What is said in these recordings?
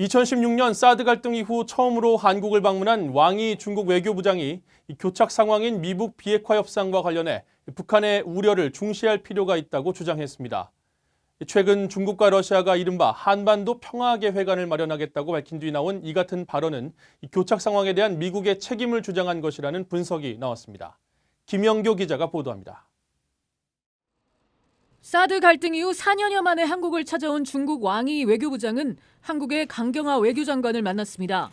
2016년 사드 갈등 이후 처음으로 한국을 방문한 왕이 중국 외교부장이 교착 상황인 미북 비핵화 협상과 관련해 북한의 우려를 중시할 필요가 있다고 주장했습니다. 최근 중국과 러시아가 이른바 한반도 평화계획안을 마련하겠다고 밝힌 뒤 나온 이 같은 발언은 교착 상황에 대한 미국의 책임을 주장한 것이라는 분석이 나왔습니다. 김영교 기자가 보도합니다. 사드 갈등 이후 4년여 만에 한국을 찾아온 중국 왕이 외교부장은 한국의 강경화 외교장관을 만났습니다.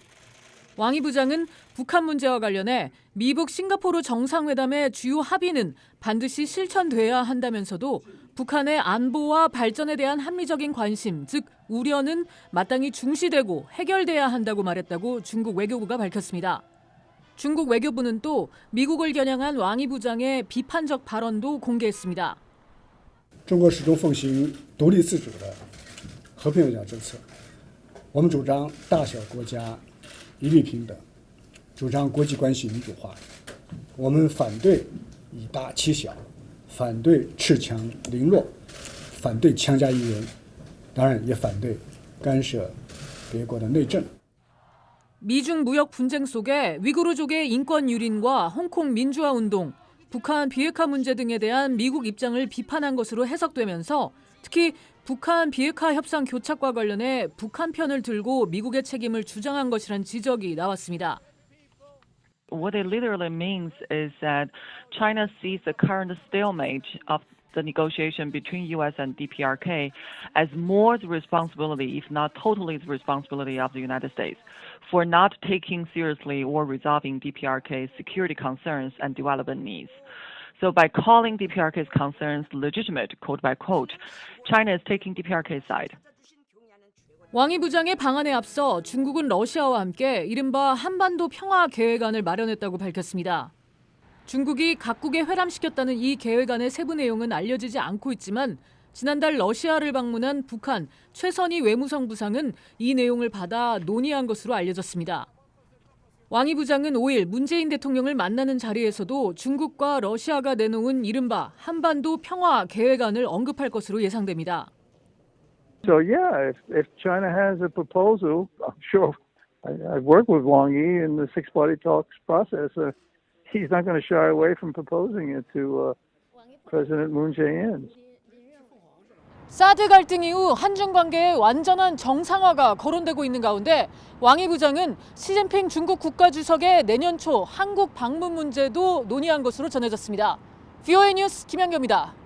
왕이 부장은 북한 문제와 관련해 미북 싱가포르 정상회담의 주요 합의는 반드시 실천돼야 한다면서도 북한의 안보와 발전에 대한 합리적인 관심, 즉 우려는 마땅히 중시되고 해결돼야 한다고 말했다고 중국 외교부가 밝혔습니다. 중국 외교부는 또 미국을 겨냥한 왕이 부장의 비판적 발언도 공개했습니다. 中国始终奉行独立自主的和平외교政策，我们主张大小国家一律平等，主张国际关系民主化。我们反对以大欺小，反对恃强凌弱，反对强加于人，当然也反对干涉别国的内政。 미중 무역 분쟁 속에 위구르족의 인권 유린과 홍콩 민주화 운동, 북한 비핵화 문제 등에 대한 미국 입장을 비판한 것으로 해석되면서 특히 북한 비핵화 협상 교착과 관련해 북한 편을 들고 미국의 책임을 주장한 것이란 지적이 나왔습니다. What it literally means is that China sees the current stalemate of the negotiation between U.S. and DPRK as more the responsibility, if not totally the responsibility of the United States, for not taking seriously or resolving DPRK's security concerns and development needs. So by calling DPRK's concerns legitimate, quote by quote, China is taking DPRK's side. 왕이 부장의 방안에 앞서 중국은 러시아와 함께 이른바 한반도 평화 계획안을 마련했다고 밝혔습니다. 중국이 각국에 회람시켰다는 이 계획안의 세부 내용은 알려지지 않고 있지만 지난달 러시아를 방문한 북한 최선희 외무성 부상은 이 내용을 받아 논의한 것으로 알려졌습니다. 왕이 부장은 5일 문재인 대통령을 만나는 자리에서도 중국과 러시아가 내놓은 이른바 한반도 평화 계획안을 언급할 것으로 예상됩니다. So yeah, if China has a proposal, I'm sure I've worked with Wang Yi in the six-party talks process. He's not going to shy away from proposing it to President Moon Jae-in. 사드 갈등 이후 한중 관계의 완전한 정상화가 거론되고 있는 가운데 왕이 부장은 시진핑 중국 국가주석의 내년 초 한국 방문 문제도 논의한 것으로 전해졌습니다. VOA 뉴스 김현경입니다.